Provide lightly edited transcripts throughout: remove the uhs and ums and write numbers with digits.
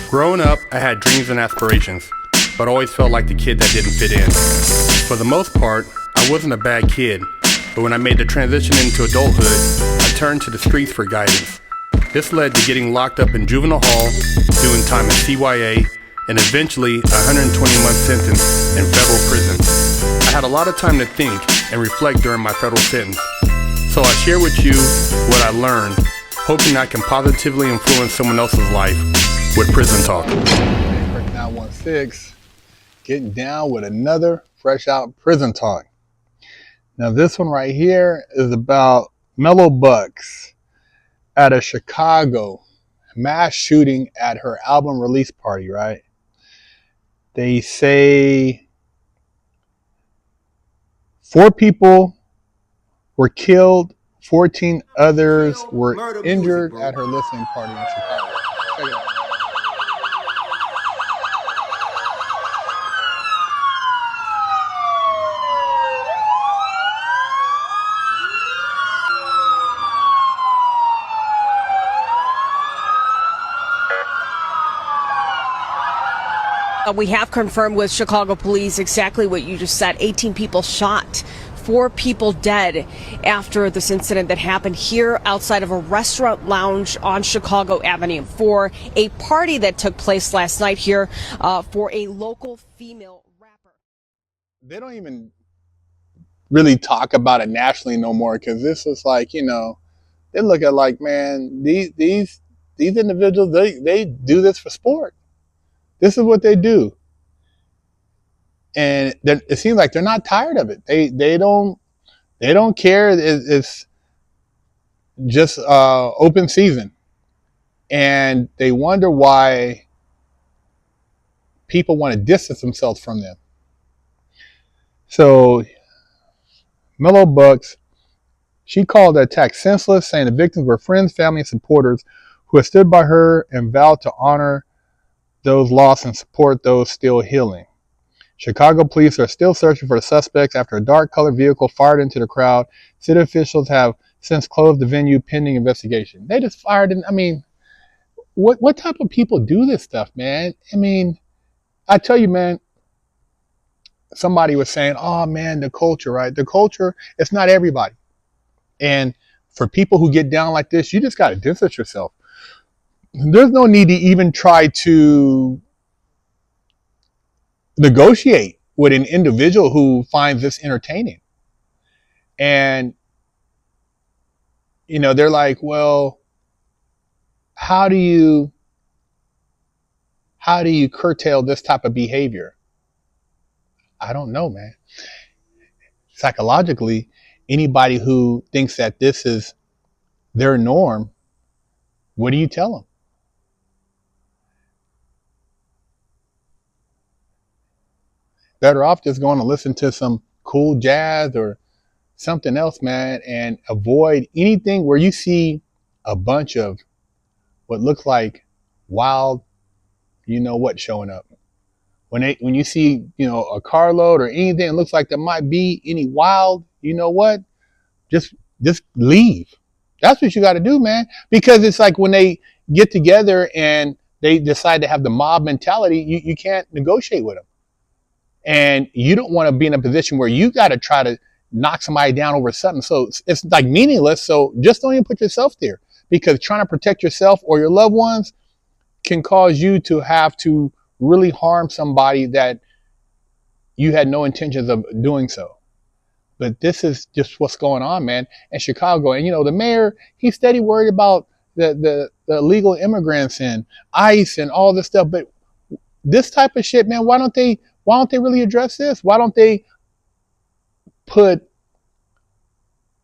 Growing up, I had dreams and aspirations, but always felt like the kid that didn't fit in. For the most part, I wasn't a bad kid, but when I made the transition into adulthood, I turned to the streets for guidance. This led to getting locked up in juvenile hall, doing time in CYA, and eventually a 120-month sentence in federal prison. I had a lot of time to think and reflect during my federal sentence, so I share with you what I learned, hoping I can positively influence someone else's life with Prison Talk. 916, getting down with another fresh out Prison Talk. Now this one right here is about Mello Buckzz at a Chicago mass shooting at her album release party, right? They say 4 people were killed, 14 others were injured at her listening party in Chicago. Check it out. We have confirmed with Chicago police exactly what you just said. 18 people shot, 4 people dead after this incident that happened here outside of a restaurant lounge on Chicago Avenue for a party that took place last night here for a local female rapper. They don't even really talk about it nationally no more, because this is like, you know, they look at like, man, these individuals, they do this for sport. This is what they do, and it seems like they're not tired of it. They don't care. It's just open season, and they wonder why people want to distance themselves from them. So Mello Buckzz, she called the attack senseless, saying the victims were friends, family, and supporters who had stood by her and vowed to honor those lost and support those still healing. Chicago police are still searching for the suspects after a dark-colored vehicle fired into the crowd. City officials have since closed the venue pending investigation. They just fired in. I mean, what type of people do this stuff, man? I mean, I tell you, man, somebody was saying, oh, man, the culture, right? The culture, it's not everybody. And for people who get down like this, you just got to distance yourself. There's no need to even try to negotiate with an individual who finds this entertaining. And, you know, they're like, well, how do you curtail this type of behavior? I don't know, man. Psychologically, anybody who thinks that this is their norm, what do you tell them? Better off just going to listen to some cool jazz or something else, man, and avoid anything where you see a bunch of what looks like wild, you know what, showing up. When you see, you know, a carload or anything that looks like there might be any wild, you know what, just leave. That's what you got to do, man. Because it's like when they get together and they decide to have the mob mentality, you can't negotiate with them. And you don't want to be in a position where you got to try to knock somebody down over something. So it's like meaningless. So just don't even put yourself there, because trying to protect yourself or your loved ones can cause you to have to really harm somebody that you had no intentions of doing so. But this is just what's going on, man, in Chicago. And, you know, the mayor, he's steady worried about the illegal immigrants and ICE and all this stuff. But this type of shit, man, why don't they really address this? Why don't they put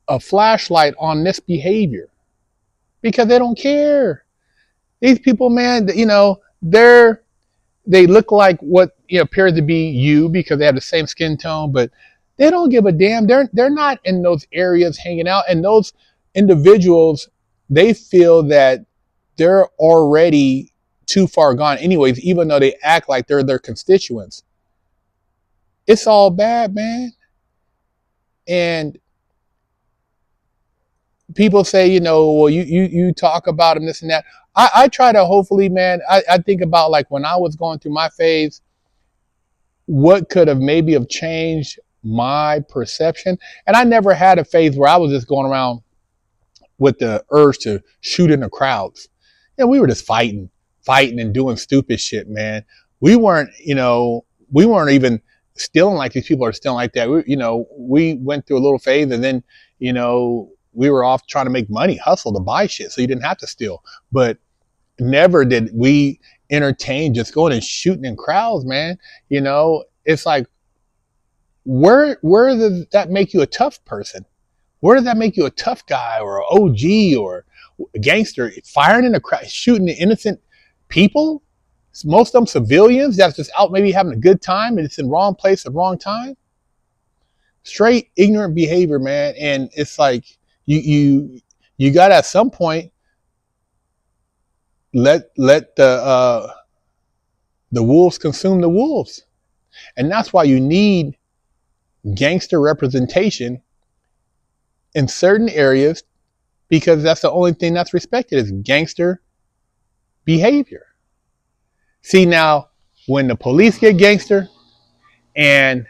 a flashlight on this behavior? Because they don't care. These people, man, you know, they look like what, you know, appears to be you because they have the same skin tone, but they don't give a damn. They're not in those areas hanging out. And those individuals, they feel that they're already too far gone anyways, even though they act like they're their constituents. It's all bad, man. And people say, well, you talk about them, this and that. I try to hopefully, man, I think about like when I was going through my phase, what could have maybe have changed my perception. And I never had a phase where I was just going around with the urge to shoot in the crowds. We were just fighting and doing stupid shit, man. We weren't, we weren't even stealing like these people are stealing like that. We went through a little phase, and then, we were off trying to make money, hustle to buy shit, so you didn't have to steal. But never did we entertain just going and shooting in crowds, man. It's like, where does that make you a tough person? Where does that make you a tough guy or an OG or a gangster? Firing in the crowd, shooting at innocent people, most of them civilians that's just out maybe having a good time, and it's in wrong place at wrong time. Straight ignorant behavior, man. And it's like you got to at some point let the wolves consume the wolves. And that's why you need gangster representation in certain areas, because that's the only thing that's respected is gangster behavior. See, now when the police get gangster and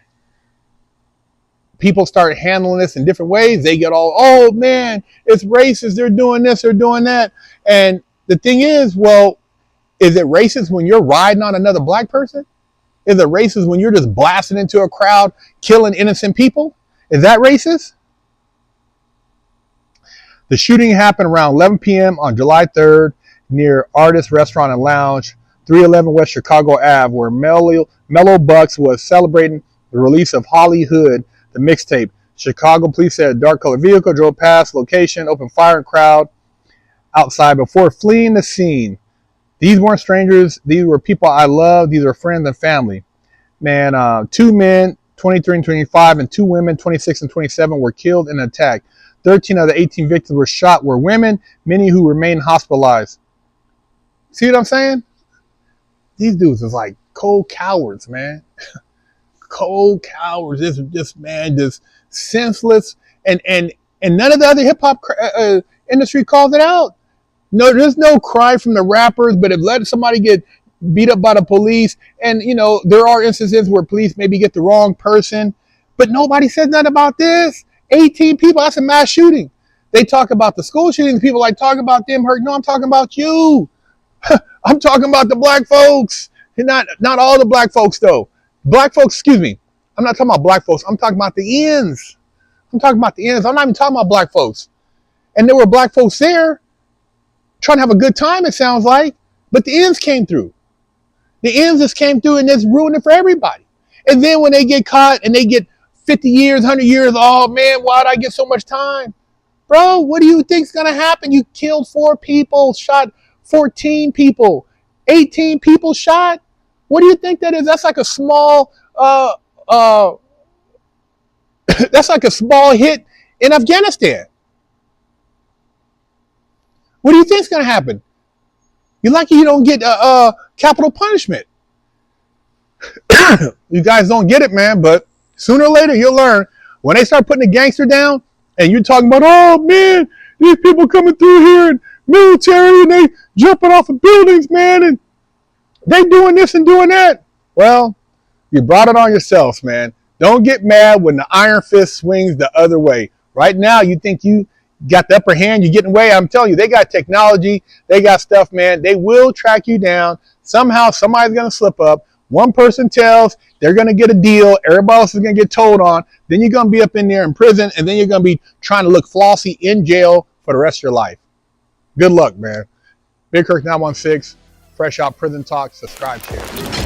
people start handling this in different ways, they get all, oh man, it's racist, they're doing this, they're doing that. And the thing is, well, is it racist when you're riding on another black person? Is it racist when you're just blasting into a crowd, killing innocent people? Is that racist? The shooting happened around 11 p.m. on July 3rd near Artist Restaurant and Lounge, 311 West Chicago Ave, where Mello Buckzz was celebrating the release of Holly Hood, the mixtape. Chicago police said a dark-colored vehicle drove past location, opened fire in crowd outside before fleeing the scene. These weren't strangers. These were people I love. These are friends and family. Man, 2 men, 23 and 25, and 2 women, 26 and 27, were killed in an attack. 13 of the 18 victims were shot were women, many who remain hospitalized. See what I'm saying? These dudes is like cold cowards, man. Cold cowards. This man, just senseless. And none of the other hip hop industry calls it out. No, there's no cry from the rappers, but if let somebody get beat up by the police, and there are instances where police maybe get the wrong person, but nobody says nothing about this. 18 people, that's a mass shooting. They talk about the school shootings, people like talk about them hurt. No, I'm talking about you. I'm talking about the black folks. Not all the black folks though. Black folks, excuse me. I'm not talking about black folks. I'm talking about the ends. I'm talking about the ends. I'm not even talking about black folks. And there were black folks there trying to have a good time, it sounds like, but the ends came through. The ends just came through and it's ruined it for everybody. And then when they get caught and they get 50 years, 100 years, oh man, why'd I get so much time? Bro, what do you think's gonna happen? You killed 4 people, shot 14 people, 18 people shot. What do you think that is? That's like a small, that's like a small hit in Afghanistan. What do you think's gonna happen? You're lucky you don't get capital punishment. You guys don't get it, man, but sooner or later you'll learn. When they start putting the gangster down and you're talking about, oh man, these people coming through here and military and they jumping off of buildings, man, and they doing this and doing that. Well, you brought it on yourselves, man. Don't get mad when the iron fist swings the other way. Right now, you think you got the upper hand, you're getting away. I'm telling you, they got technology, they got stuff, man. They will track you down. Somehow, somebody's going to slip up. One person tells, they're going to get a deal. Everybody else is going to get told on. Then you're going to be up in there in prison, and then you're going to be trying to look flossy in jail for the rest of your life. Good luck, man. Big Kirk 916, Fresh Out Prison Talk. Subscribe, share.